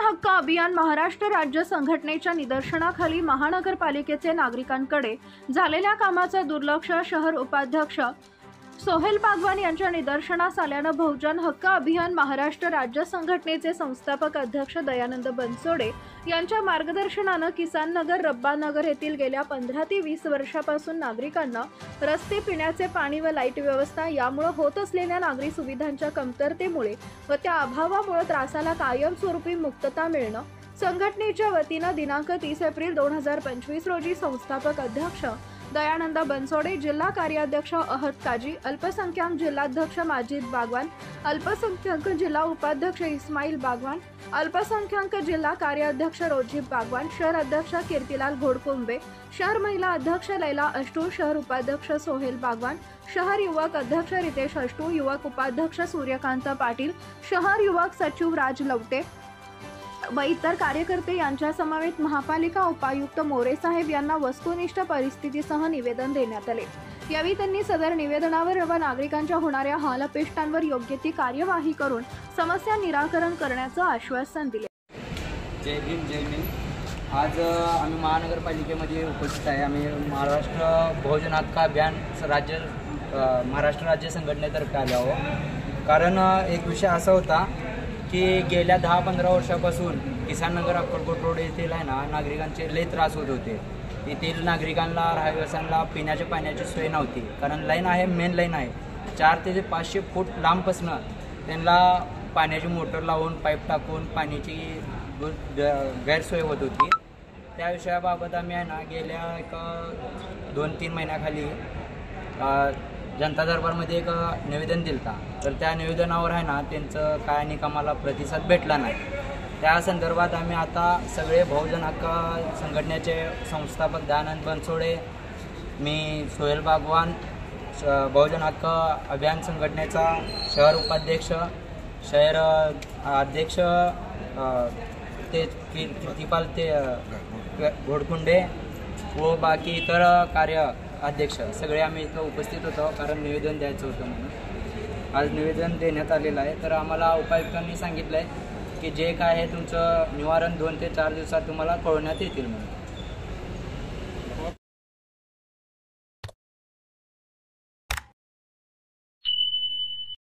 हक्क अभियान महाराष्ट्र राज्य संघटनेच्या निदर्शनाखाली महानगरपालिकेचे नागरिकांकडे झालेल्या कामाचा दुर्लक्ष शहर उपाध्यक्ष सोहेल बागवान यांच्या निदर्शनास आल्यानं बहुजन हक्क अभियान महाराष्ट्र राज्य संघटनेचे संस्थापक अध्यक्ष दयानंद बनसोडे यांच्या मार्गदर्शनानं किसान नगर रब्बानगर येथील गेल्या 15 ते 20 वर्षापासून नागरिकांना रस्ते, पिण्याचे पाणी व लाईट व्यवस्था यामुळे होत असलेल्या नागरी सुविधांच्या कमतरतेमुळे व त्या अभावामुळे त्रासाला कायमस्वरूपी मुक्तता मिळणं संघटनेच्या वतीनं दिनांक 30 एप्रिल 2025 रोजी संस्थापक अध्यक्ष दयानंद बनसोडे, जिल्हा कार्याध्यक्ष अहद काजी, अल्पसंख्याक जिल्हाध्यक्ष माजिद बागवान, अल्पसंख्याक जिल्हा उपाध्यक्ष इस्माईल बागवान, अल्पसंख्याक जिल्हा कार्याध्यक्ष रोजिब बागवान, शहर अध्यक्ष कीर्तिलाल घोडकुंबे, शहर महिला अध्यक्ष लैला अष्टू, शहर उपाध्यक्ष सोहेल बागवान, शहर युवक अध्यक्ष रितेश अष्टू, युवक उपाध्यक्ष सूर्यकांत पाटील, शहर युवक सचिव राज लवटे व इतर कार्यकर्ते यांच्या समवेत महापालिका उपायुक्त मोरे साहेब यांना वस्तुनिष्ठ परिस्थितीसह निवेदन देण्यात आले। यावेळी त्यांनी सदर निवेदनावर व नागरिकांच्या होणाऱ्या हालअपेष्टांवर योग्य ती कार्यवाही करून समस्या निराकरण करण्याचं आश्वासन दिले। जय भीम जय भीम। आज आम्ही महानगरपालिकेमध्ये उपस्थित आहे। आम्ही महाराष्ट्र बहुजन हक्क अभियान महाराष्ट्र राज्य संघटनेतर्फे आलो आहोत। कारण एक विषय असा होता की गेल्या 10-15 वर्षापासून किसान नगर अक्कलकोट रोड येथील आहे ना नागरिकांचे लय त्रास होत होते। येथील नागरिकांना रहिवाशांना पिण्याच्या पाण्याची सोय नव्हती। कारण लाईन आहे, मेन लाईन आहे, 400 ते 500 फूट लांबपासून त्यांना पाण्याची मोटर लावून पाईप टाकून पाण्याची गैरसोय होत होती। त्या विषयाबाबत आम्ही आहे ना गेल्या एक 2-3 महिन्याखाली जनता दरबारमध्ये एक निवेदन दिलता। तर त्या निवेदनावर आहे ना त्यांचं काय निकामाला प्रतिसाद भेटला नाही। त्या संदर्भात आम्ही आता सगळे बहुजन हक्क संघटनेचे संस्थापक दयानंद बनसोडे, मी सोहेल बागवान, बहुजन हक्क अभियान संघटनेचा शहर उपाध्यक्ष, शहर अध्यक्ष ते कीर्तिपाल ते घोडकुंडे व बाकी इतर कार्य अध्यक्ष सगळे आम्ही इथं उपस्थित होतो। कारण निवेदन द्यायचं होतं म्हणून आज निवेदन देण्यात आलेलं आहे। तर आम्हाला उपायुक्तांनी सांगितलं आहे की जे काय आहे तुमचं निवारण 2 ते 4 दिवसात तुम्हाला कळवण्यात येतील म्हणून।